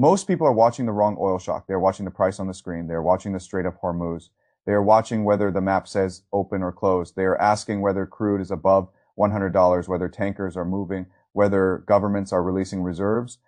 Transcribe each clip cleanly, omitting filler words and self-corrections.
Most people are watching the wrong oil shock. They're watching the price on the screen. They're watching the Strait of Hormuz. They are watching whether the map says open or closed. They are asking whether crude is above $100, whether tankers are moving, whether governments are releasing reserves.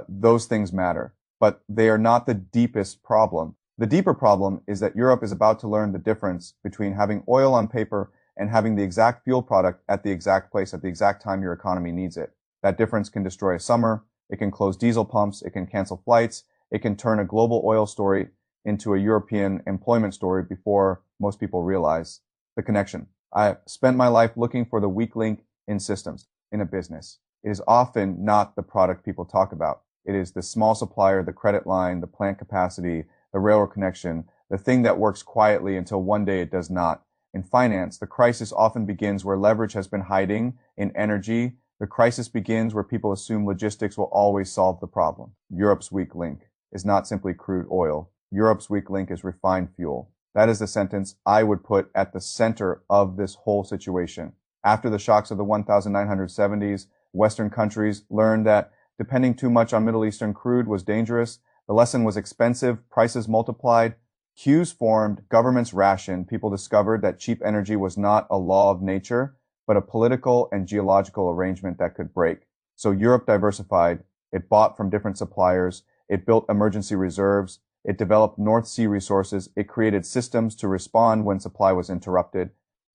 Those things matter, but they are not the deepest problem. The deeper problem is that Europe is about to learn the difference between having oil on paper and having the exact fuel product at the exact place at the exact time your economy needs it. That difference can destroy a summer. It can close diesel pumps. It can cancel flights. It can turn a global oil story into a European employment story before most people realize the connection. I spent my life looking for the weak link in systems in a business. It is often not the product people talk about. It is the small supplier, the credit line, the plant capacity, the railroad connection, the thing that works quietly until one day it does not. In finance, the crisis often begins where leverage has been hiding in energy. The crisis begins where people assume logistics will always solve the problem. Europe's weak link is not simply crude oil. Europe's weak link is refined fuel. That is the sentence I would put at the center of this whole situation. After the shocks of the 1970s, Western countries learned that depending too much on Middle Eastern crude was dangerous. The lesson was expensive, prices multiplied, queues formed, governments rationed. People discovered that cheap energy was not a law of nature, but a political and geological arrangement that could break. So Europe diversified. It bought from different suppliers. It built emergency reserves. It developed North Sea resources. It created systems to respond when supply was interrupted.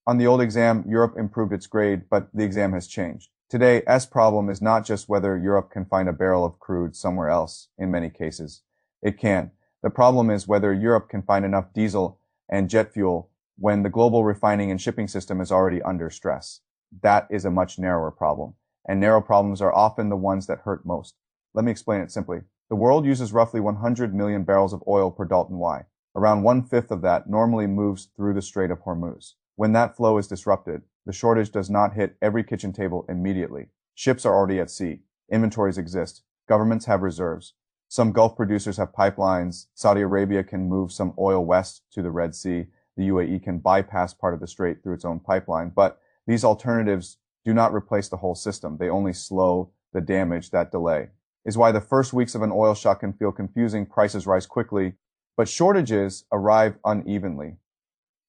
On the old exam, Europe improved its grade, but the exam has changed. Today, S problem is not just whether Europe can find a barrel of crude somewhere else, in many cases. It can. The problem is whether Europe can find enough diesel and jet fuel when the global refining and shipping system is already under stress. That is a much narrower problem, and narrow problems are often the ones that hurt most. Let me explain it simply. The world uses roughly 100 million barrels of oil per Dalton Y. Around 1/5 of that normally moves through the Strait of Hormuz. When that flow is disrupted, the shortage does not hit every kitchen table immediately. Ships are already at sea. Inventories exist. Governments have reserves. Some Gulf producers have pipelines. Saudi Arabia can move some oil west to the Red Sea. The UAE can bypass part of the strait through its own pipeline. But these alternatives do not replace the whole system. They only slow the damage that delay. Is why the first weeks of an oil shock can feel confusing. Prices rise quickly, but shortages arrive unevenly.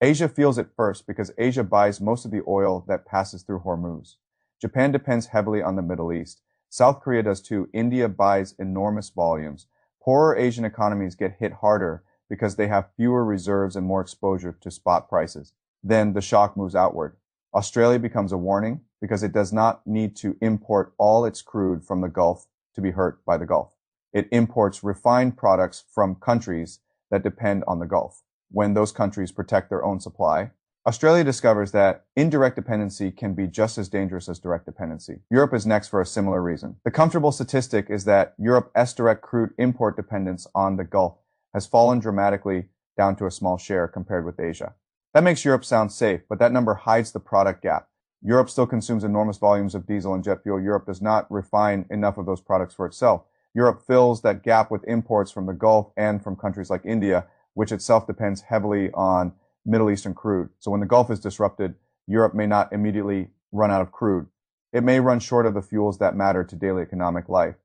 Asia feels it first because Asia buys most of the oil that passes through Hormuz. Japan depends heavily on the Middle East. South Korea does too. India buys enormous volumes. Poorer Asian economies get hit harder because they have fewer reserves and more exposure to spot prices. Then the shock moves outward. Australia becomes a warning because it does not need to import all its crude from the Gulf to be hurt by the Gulf. It imports refined products from countries that depend on the Gulf. When those countries protect their own supply, Australia discovers that indirect dependency can be just as dangerous as direct dependency. Europe is next for a similar reason. The comfortable statistic is that Europe's direct crude import dependence on the Gulf has fallen dramatically down to a small share compared with Asia. That makes Europe sound safe, but that number hides the product gap. Europe still consumes enormous volumes of diesel and jet fuel. Europe does not refine enough of those products for itself. Europe fills that gap with imports from the Gulf and from countries like India, which itself depends heavily on Middle Eastern crude. So when the Gulf is disrupted, Europe may not immediately run out of crude. It may run short of the fuels that matter to daily economic life.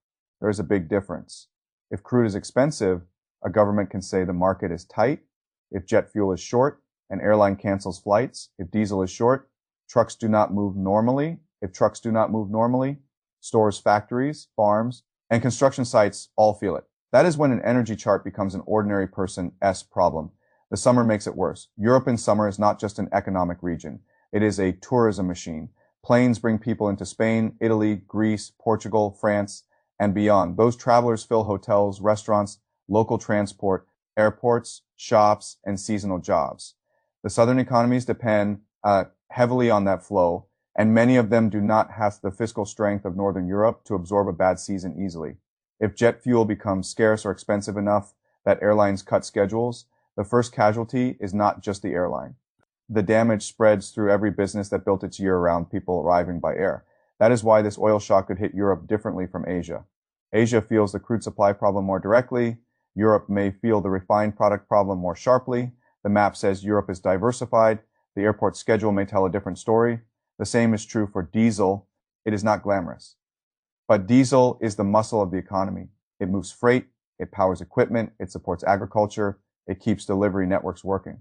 There is a big difference. If crude is expensive, a government can say the market is tight. If jet fuel is short, an airline cancels flights. If diesel is short, trucks do not move normally. If trucks do not move normally, stores, factories, farms, and construction sites all feel it. That is when an energy chart becomes an ordinary person's problem. The summer makes it worse. Europe in summer is not just an economic region. It is a tourism machine. Planes bring people into Spain, Italy, Greece, Portugal, France, and beyond. Those travelers fill hotels, restaurants, local transport, airports, shops, and seasonal jobs. The southern economies depend heavily on that flow, and many of them do not have the fiscal strength of Northern Europe to absorb a bad season easily. If jet fuel becomes scarce or expensive enough that airlines cut schedules, the first casualty is not just the airline. The damage spreads through every business that built its year around people arriving by air. That is why this oil shock could hit Europe differently from Asia. Asia feels the crude supply problem more directly. Europe may feel the refined product problem more sharply. The map says Europe is diversified. The airport schedule may tell a different story. The same is true for diesel. It is not glamorous. But diesel is the muscle of the economy. It moves freight. It powers equipment, it supports agriculture, it keeps delivery networks working.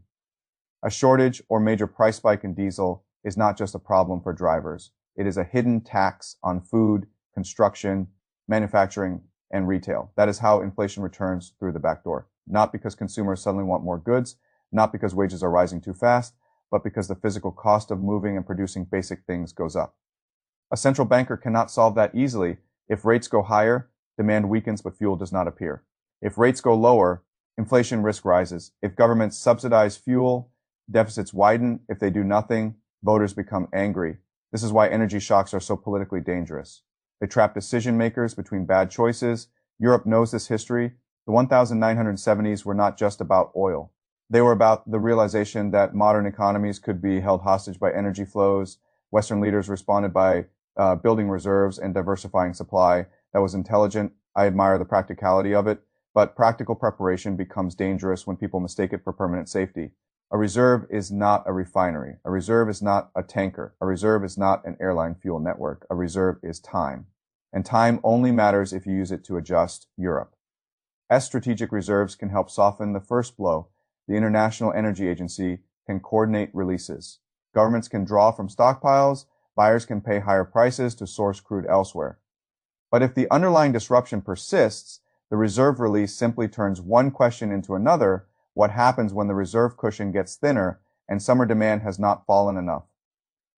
A shortage or major price spike in diesel is not just a problem for drivers. It is a hidden tax on food, construction, manufacturing, and retail. That is how inflation returns through the back door. Not because consumers suddenly want more goods, not because wages are rising too fast, but because the physical cost of moving and producing basic things goes up. A central banker cannot solve that easily. If rates go higher, demand weakens but fuel does not appear. If rates go lower, inflation risk rises. If governments subsidize fuel, deficits widen. If they do nothing, voters become angry. This is why energy shocks are so politically dangerous. They trap decision makers between bad choices. Europe knows this history. The 1970s were not just about oil. They were about the realization that modern economies could be held hostage by energy flows. Western leaders responded by building reserves and diversifying supply. That was intelligent. I admire the practicality of it, but practical preparation becomes dangerous when people mistake it for permanent safety. A reserve is not a refinery. A reserve is not a tanker. A reserve is not an airline fuel network. A reserve is time. And time only matters if you use it to adjust Europe. Strategic reserves can help soften the first blow. The International Energy Agency can coordinate releases. Governments can draw from stockpiles. Buyers can pay higher prices to source crude elsewhere. But if the underlying disruption persists, the reserve release simply turns one question into another. What happens when the reserve cushion gets thinner and summer demand has not fallen enough?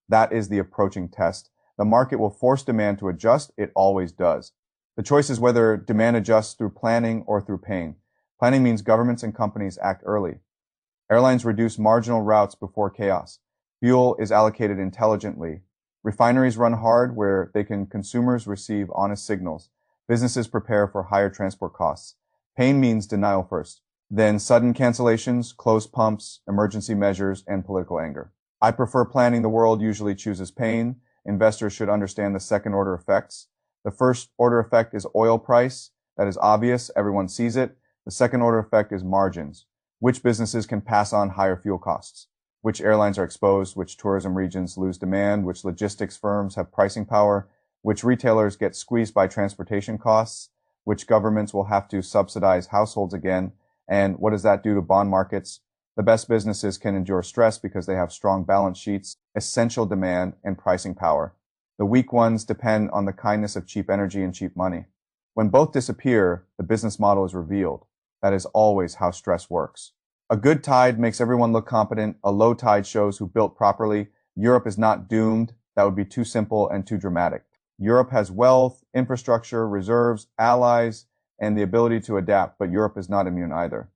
That is the approaching test. The market will force demand to adjust. It always does. The choice is whether demand adjusts through planning or through pain. Planning means governments and companies act early. Airlines reduce marginal routes before chaos. Fuel is allocated intelligently. Refineries run hard where consumers receive honest signals. Businesses prepare for higher transport costs. Pain means denial first, then sudden cancellations, closed pumps, emergency measures, and political anger. I prefer planning. The world usually chooses pain. Investors should understand the second order effects. The first order effect is oil price. That is obvious. Everyone sees it. The second order effect is margins. Which businesses can pass on higher fuel costs? Which airlines are exposed? Which tourism regions lose demand? Which logistics firms have pricing power? Which retailers get squeezed by transportation costs? Which governments will have to subsidize households again? And what does that do to bond markets? The best businesses can endure stress because they have strong balance sheets, essential demand, and pricing power. The weak ones depend on the kindness of cheap energy and cheap money. When both disappear, the business model is revealed. That is always how stress works. A good tide makes everyone look competent. A low tide shows who built properly. Europe is not doomed. That would be too simple and too dramatic. Europe has wealth, infrastructure, reserves, allies, and the ability to adapt, but Europe is not immune either.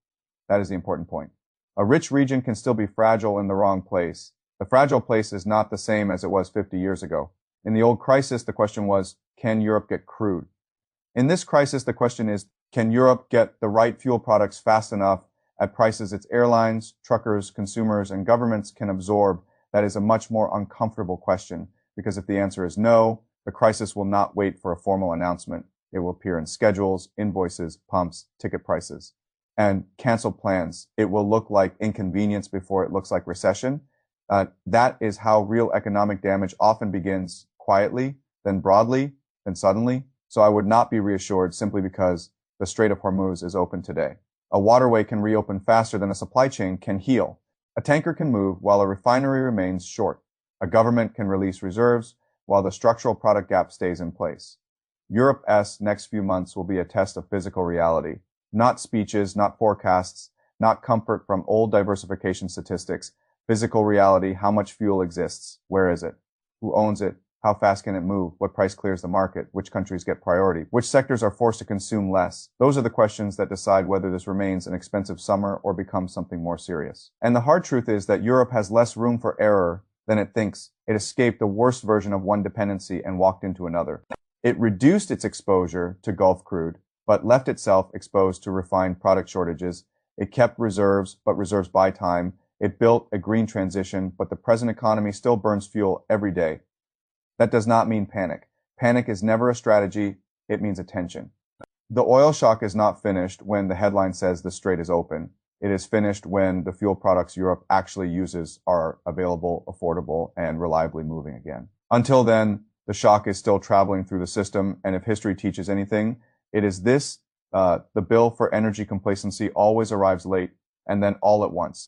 That is the important point. A rich region can still be fragile in the wrong place. The fragile place is not the same as it was 50 years ago. In the old crisis, the question was, can Europe get crude? In this crisis, the question is, can Europe get the right fuel products fast enough at prices its airlines, truckers, consumers, and governments can absorb? That is a much more uncomfortable question, because if the answer is no, the crisis will not wait for a formal announcement. It will appear in schedules, invoices, pumps, ticket prices, and canceled plans. It will look like inconvenience before it looks like recession. That is how real economic damage often begins quietly, then broadly, then suddenly. So I would not be reassured simply because the Strait of Hormuz is open today. A waterway can reopen faster than a supply chain can heal. A tanker can move while a refinery remains short. A government can release reserves while the structural product gap stays in place. Europe's next few months will be a test of physical reality. Not speeches, not forecasts, not comfort from old diversification statistics. Physical reality, how much fuel exists, where is it, who owns it, how fast can it move, what price clears the market, which countries get priority, which sectors are forced to consume less. Those are the questions that decide whether this remains an expensive summer or becomes something more serious. And the hard truth is that Europe has less room for error than it thinks. It escaped the worst version of one dependency and walked into another. It reduced its exposure to Gulf crude, but left itself exposed to refined product shortages. It kept reserves, but reserves buy time. It built a green transition, but the present economy still burns fuel every day. That does not mean panic. Panic is never a strategy. It means attention. The oil shock is not finished when the headline says the strait is open. It is finished when the fuel products Europe actually uses are available, affordable, and reliably moving again. Until then, the shock is still traveling through the system, and if history teaches anything, it is this The bill for energy complacency always arrives late and then all at once.